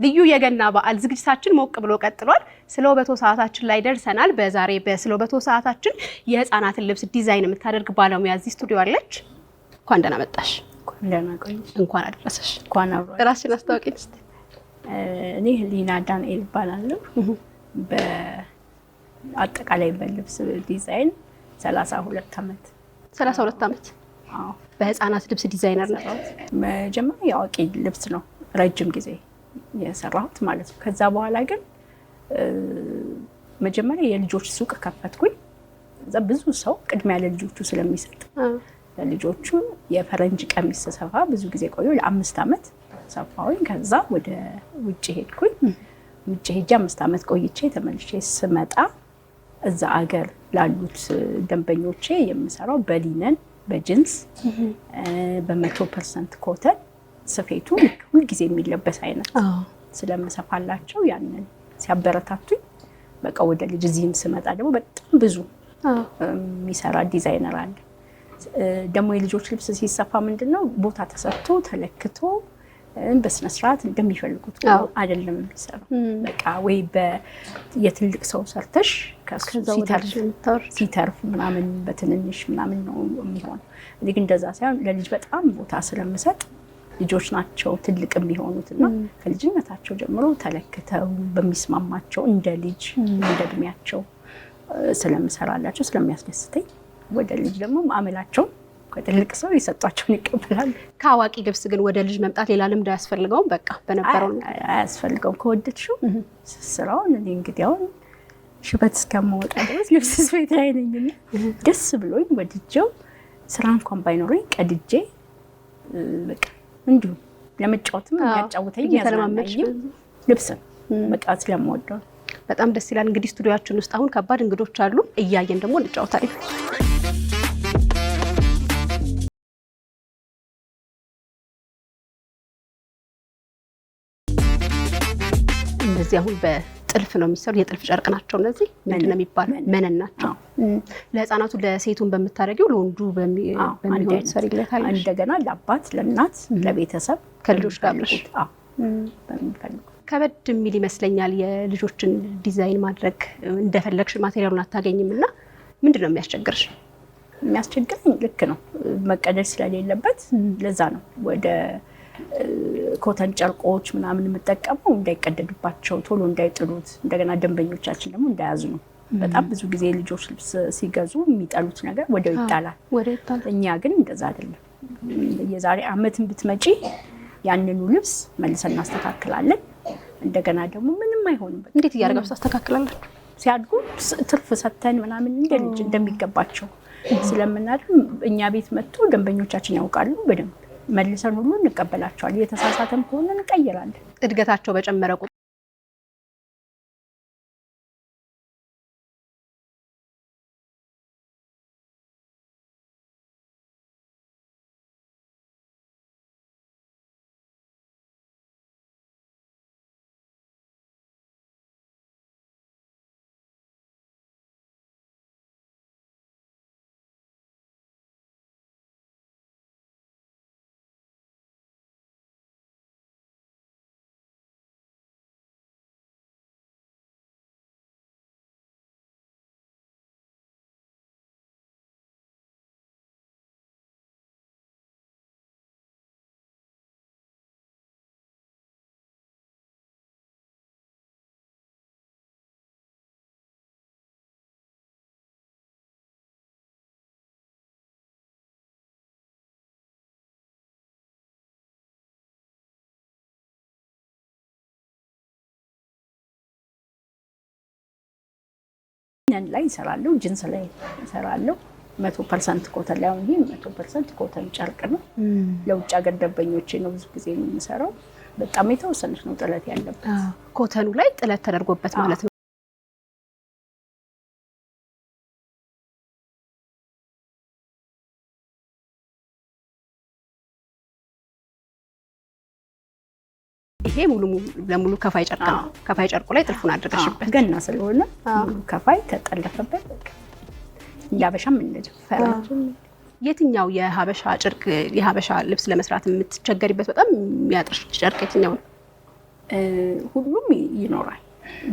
ልዩ የገና በዓል ዝግጅታችን ሞቅ ብሎ ቀጥሏል። ስለ ውበቶ ሰዓታችን ላይ ደርሰናል። በዛሬ በስለ ውበቶ ሰዓታችን የህፃናትን ልብስ ዲዛይን የምታደርግ ባለሙያ እዚህ ስቱዲዮ አለች። እንኳን ደህና መጣሽ። እንኳን አደረሰሽ። እንኳን አብሮ ራስሽን አስተዋውቂኝ እስቲ። እኔ ህሊና ዳንኤል እባላለሁ። በአጠቃላይ በልብስ ዲዛይን 32 ዓመት 32 ዓመት። አዎ በህፃናት ልብስ ዲዛይነር ነው። መጀመሪያ የአዋቂ ልብስ ነው ረጅም ጊዜ የሰራሁት ማለት ነው። ከዛ በኋላ ግን መጀመሪያ የልጆች ሱቅ ከፈትኩኝ። እዛ ብዙ ሰው ቅድሚያ ለልጆቹ ስለሚሰጥ ለልጆቹ የፈረንጅ ቀሚስ ሰፋ ብዙ ጊዜ ቆየሁ። ለ5 ዓመት ሰፋሁኝ። ከዛ ወደ ውጭ ሄድኩኝ። ውጭ ሄጄ 5 ዓመት ቆይቼ ተመልሼ ስመጣ እዛ አገር ላሉት ደንበኞቼ የምሰራው በሊነን በጂንስ በ100% ኮተን ስፌቱ ሁልጊዜ የሚለበስ አይነት ስለምሰፋላቸው ያንን ሲያበረታቱኝ በቃ ወደ ልጅ እዚህም ስመጣ ደግሞ በጣም ብዙ የሚሰራ ዲዛይነር አለ። ደግሞ የልጆች ልብስ ሲሰፋ ምንድነው ቦታ ተሰጥቶ ተለክቶ በስነ ስርዓት እንደሚፈልጉት አይደለም የሚሰራው። በቃ ወይ የትልቅ ሰው ሰርተሽ ሲተርፍ ምናምን በትንንሽ ምናምን ነው የሚሆነው። እኔ ግን እንደዛ ሳይሆን ለልጅ በጣም ቦታ ስለምሰጥ ልጆች ናቸው ትልቅ የሚሆኑትና ከልጅነታቸው ጀምሮ ተለክተው በሚስማማቸው እንደ ልጅ እንደ እድሜያቸው ስለምሰራላቸው ስለሚያስደስተኝ ወደ ልጅ ደግሞ ማዕመላቸው ከትልቅ ሰው የሰጧቸውን ይቀበላል። ከአዋቂ ልብስ ግን ወደ ልጅ መምጣት ሌላ ልምድ አያስፈልገውም? በቃ በነበረው አያስፈልገውም። ከወደድሽው ስራውን እኔ እንግዲህ አሁን ሽበት እስከማወጣ ድረስ ልብስ ስፌት ላይ ነኝና ደስ ብሎኝ ወድጄው ስራ እንኳን ባይኖረኝ ቀድጄ በቃ እንዲሁ ለመጫወትም የሚያጫውተኝ ያዝናናኝ ልብስ በቃ ስለምወደው በጣም ደስ ይላል። እንግዲህ ስቱዲዮአችን ውስጥ አሁን ከባድ እንግዶች አሉ። እያየን ደግሞ እንጫወታለን። እነዚህ አሁን በጥልፍ ነው የሚሰሩ የጥልፍ ጨርቅ ናቸው። እነዚህ ምንድነው የሚባለው? መነን ናቸው። ለህፃናቱ ለሴቱን በምታደርጊው ለወንዱ በሚሆን ሰሪለታል። እንደገና ለአባት ለእናት ለቤተሰብ ከልጆች ጋር ብለሽ በሚፈልጉ ከበድ የሚል ይመስለኛል። የልጆችን ዲዛይን ማድረግ እንደፈለግሽ ማቴሪያሉን አታገኝም እና ምንድነው የሚያስቸግርሽ? የሚያስቸግረኝ ልክ ነው መቀደድ ስለሌለበት ለዛ ነው ወደ ኮተን ጨርቆች ምናምን የምጠቀመው እንዳይቀደዱባቸው ቶሎ እንዳይጥሉት፣ እንደገና ደንበኞቻችን ደግሞ እንዳያዝኑ። በጣም ብዙ ጊዜ ልጆች ልብስ ሲገዙ የሚጠሉት ነገር ወዲያው ይጣላል። እኛ ግን እንደዛ አይደለም። የዛሬ ዓመትን ብትመጪ ያንኑ ልብስ መልሰን እናስተካክላለን። እንደገና ደግሞ ምንም አይሆንም። እንዴት እያደረጋችሁ ታስተካክላላችሁ? ሲያድጉ ትርፍ ሰተን ምናምን እንደ ልጅ እንደሚገባቸው ስለምናደርግ እኛ ቤት መጥቶ ደንበኞቻችን ያውቃሉ በደንብ መልሰን ሁሉ እንቀበላቸዋለን። የተሳሳተም ከሆነ እንቀይራለን። እድገታቸው በጨመረ ቁጥር ላይ እሰራለሁ። ጂንስ ላይ እሰራለሁ። 100% ኮተን ላይ አሁን ይሄ 100% ኮተን ጨርቅ ነው። ለውጭ ሀገር ደንበኞቼ ነው ብዙ ጊዜ የምሰራው። በጣም የተወሰነች ነው ጥለት ያለበት። ኮተኑ ላይ ጥለት ተደርጎበት ማለት ነው። ይሄ ሙሉ ለሙሉ ከፋይ ጨርቅ ነው። ከፋይ ጨርቁ ላይ ጥልፉን አድርገሽበት ገና ስለሆነ ከፋይ ተጠለፈበት። ያበሻም እንደዚህ ፈረንጅ የትኛው የሀበሻ ጨርቅ የሀበሻ ልብስ ለመስራት የምትቸገሪበት በጣም የሚያጥርሽ ጨርቅ የትኛው ነው? ሁሉም ይኖራል።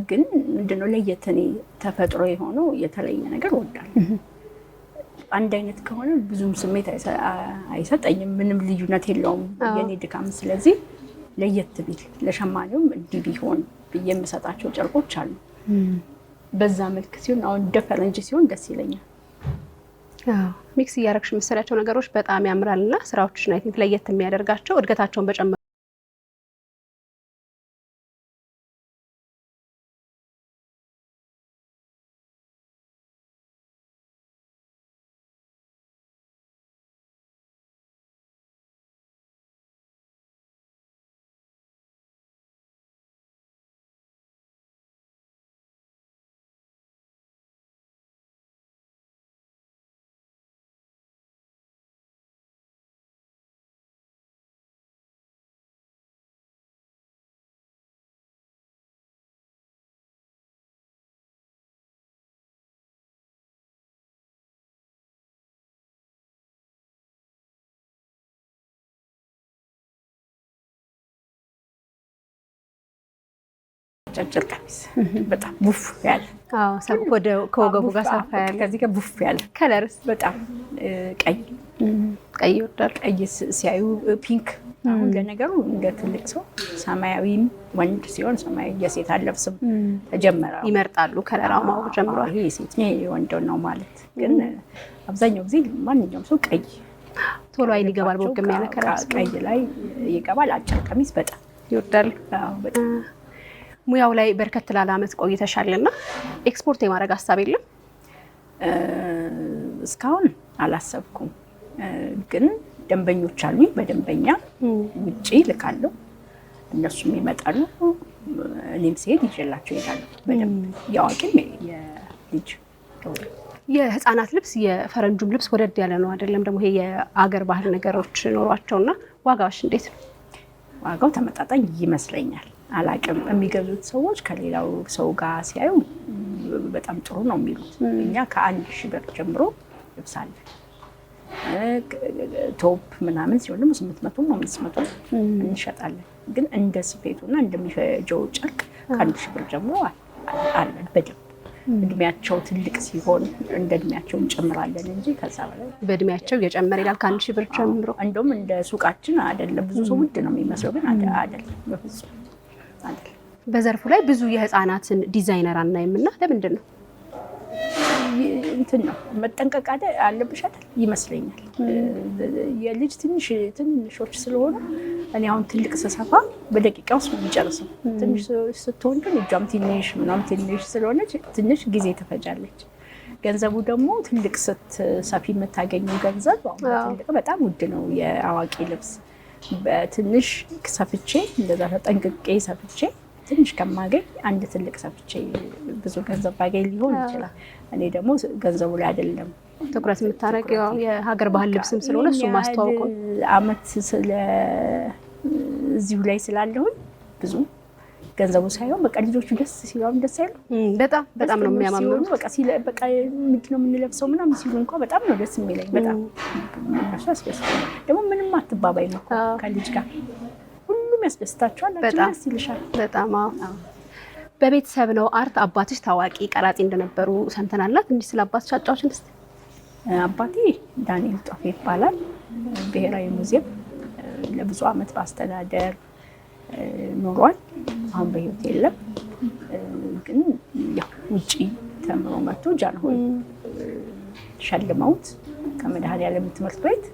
ግን ምንድነው ለየት እኔ ተፈጥሮ የሆነው የተለየ ነገር እወዳለሁ። አንድ አይነት ከሆነ ብዙም ስሜት አይሰጠኝም፣ ምንም ልዩነት የለውም የኔ ድካም። ስለዚህ ለየት ቢል ለሸማኔውም እንዲህ ቢሆን ብዬ የምሰጣቸው ጨርቆች አሉ። በዛ መልክ ሲሆን አሁን እንደ ፈረንጅ ሲሆን ደስ ይለኛል። ሚክስ እያደረግሽ የምትሰሪያቸው ነገሮች በጣም ያምራልና ስራዎችሽን አይ ቲንክ ለየት የሚያደርጋቸው እድገታቸውን በጨመሩ አጫጭር ቀሚስ በጣም ቡፍ ያለ ወደ ከወገቡ ጋር ሰፋ ያለ ከዚህ ጋር ቡፍ ያለ ከለርስ በጣም ቀይ ይወዳል። ቀይ ሲያዩ ፒንክ። አሁን ለነገሩ እንደ ትልቅ ሰው ሰማያዊም ወንድ ሲሆን ሰማያዊ የሴት አለብስም ተጀመረ ይመርጣሉ። ከለራው ማወቅ ጀምሯል። ይሄ ሴት ነው የወንድ ነው ማለት ግን አብዛኛው ጊዜ ማንኛውም ሰው ቀይ ቶሎ አይን ይገባል። በወገም ያለ ከለር ቀይ ላይ ይገባል። አጭር ቀሚስ በጣም ይወዳል። በጣም ሙያው ላይ በርከት ላለ ዓመት ቆይተሻልና ኤክስፖርት የማድረግ ሀሳብ የለም? እስካሁን አላሰብኩም፣ ግን ደንበኞች አሉኝ። በደንበኛ ውጪ ልካለሁ፣ እነሱም ይመጣሉ። እኔም ስሄድ ይዤላቸው እሄዳለሁ። በደንብ የአዋቂም የልጅ የህፃናት ልብስ የፈረንጁም ልብስ ወደድ ያለ ነው አይደለም? ደግሞ ይሄ የአገር ባህል ነገሮች ኖሯቸውና ዋጋዎች እንዴት ነው? ዋጋው ተመጣጣኝ ይመስለኛል። አላቅም። የሚገዙት ሰዎች ከሌላው ሰው ጋር ሲያዩ በጣም ጥሩ ነው የሚሉት። እኛ ከ1000 ብር ጀምሮ ልብስ አለ። ቶፕ ምናምን ሲሆን ደግሞ 800 500 እንሸጣለን። ግን እንደ ስፌቱና እንደሚፈጀው ጨርቅ ከ1000 ብር ጀምሮ አለን በደንብ። እድሜያቸው ትልቅ ሲሆን እንደ እድሜያቸው እንጨምራለን እንጂ ከዛ በላይ በእድሜያቸው እየጨመረ ይላል። ከ1000 ብር ጀምሮ እንደውም እንደ ሱቃችን አይደለም። ብዙ ሰው ውድ ነው የሚመስለው፣ ግን አይደለም በፍጹም። በዘርፉ ላይ ብዙ የህፃናትን ዲዛይነር አናይምና ለምንድን ነው? እንትን ነው መጠንቀቅ አለብሽ አይደል ይመስለኛል። የልጅ ትንሾች ስለሆነ እኔ አሁን ትልቅ ስሰፋ በደቂቃ ውስጥ የሚጨርሰው፣ ትንሽ ስትሆን ግን እጇም ትንሽ ምናምን ትንሽ ስለሆነች ትንሽ ጊዜ ትፈጃለች። ገንዘቡ ደግሞ ትልቅ ስትሰፊ የምታገኘው ገንዘብ ትልቅ በጣም ውድ ነው። የአዋቂ ልብስ በትንሽ ሰፍቼ እንደዛ ተጠንቅቄ ሰፍቼ ትንሽ ከማገኝ አንድ ትልቅ ሰፍቼ ብዙ ገንዘብ ባገኝ ሊሆን ይችላል። እኔ ደግሞ ገንዘቡ ላይ አይደለም ትኩረት የምታረጊው የሀገር ባህል ልብስም ስለሆነ እሱ ማስተዋወቁ አመት እዚሁ ላይ ስላለሁኝ ብዙ ገንዘቡ ሳይሆን በቃ ልጆቹ ደስ ሲሉም ደስ አይሉ በጣም ነው የሚያማምሩ። በቃ ምንድን ነው የምንለብሰው ምናምን ሲሉ እንኳን በጣም ነው ደስ የሚለኝ። በጣም እነሱ ያስደስታል። ደግሞ ምንም አትባባይ ነው ከልጅ ጋር ሁሉም ያስደስታቸዋል። ደስ ይልሻል በጣም። በቤተሰብ ነው አርት። አባትሽ ታዋቂ ቀራጺ እንደነበሩ ሰምተናል። ትንሽ ስለ አባትሽ አጫውችን እስኪ። አባቴ ዳንኤል ጧፌ ይባላል። ብሔራዊ ሙዚየም ለብዙ አመት በአስተዳደር ኖሯል። አሁን በህይወት የለም። ግን ያው ውጪ ተምሮ መጥቶ ጃንሆይ ሸልመውት ከመድኃኔዓለም ትምህርት ቤት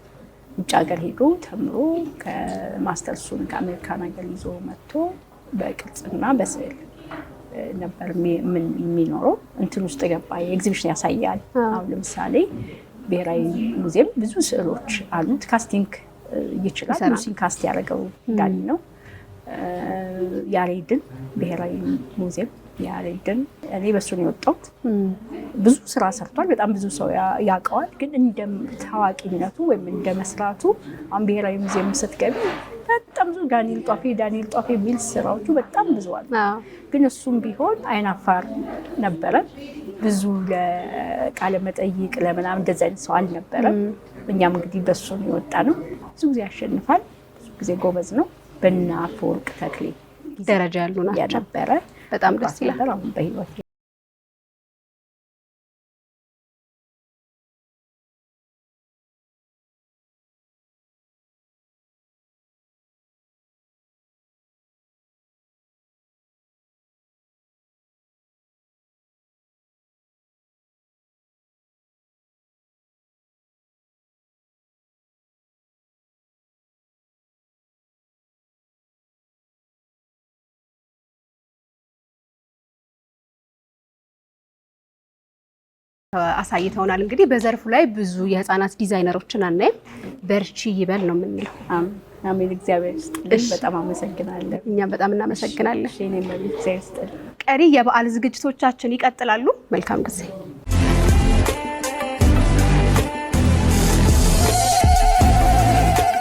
ውጭ ሀገር ሄዶ ተምሮ ከማስተርሱን ከአሜሪካን ሀገር ይዞ መጥቶ በቅርጽና በስዕል ነበር የሚኖረው። እንትን ውስጥ ገባ። የኤግዚቢሽን ያሳያል። አሁን ለምሳሌ ብሔራዊ ሙዚየም ብዙ ስዕሎች አሉት። ካስቲንግ ይችላል። ሙዚን ካስት ያደረገው ዳኒ ነው። ያሬድን ብሔራዊ ሙዚየም ያሬድን እኔ በሱ ነው የወጣሁት። ብዙ ስራ ሰርቷል። በጣም ብዙ ሰው ያውቀዋል። ግን እንደ ታዋቂነቱ ወይም እንደ መስራቱ አሁን ብሔራዊ ሙዚየም ስትገቢ በጣም ብዙ ዳንኤል ጧፌ የሚል ስራዎቹ በጣም ብዙ አሉ። ግን እሱም ቢሆን አይናፋር ነበረ። ብዙ ለቃለ መጠይቅ ለምናምን እንደዚህ አይነት ሰው አልነበረም። እኛም እንግዲህ በሱ ነው የወጣ ነው። ብዙ ጊዜ ያሸንፋል። ብዙ ጊዜ ጎበዝ ነው። በእነ አፈወርቅ ተክሌ ደረጃ ያሉ ናቸው ያነበረ በጣም ደስ ይላል። አሁን በህይወት አሳይተውናል። እንግዲህ በዘርፉ ላይ ብዙ የህፃናት ዲዛይነሮችን አናይም። በርቺ ይበል ነው የምንለው። አሜን። እግዚአብሔር ይስጥልኝ። በጣም አመሰግናለሁ። እኛም በጣም እናመሰግናለን። እኔም እግዚአብሔር ይስጥልኝ። ቀሪ የበዓል ዝግጅቶቻችን ይቀጥላሉ። መልካም ጊዜ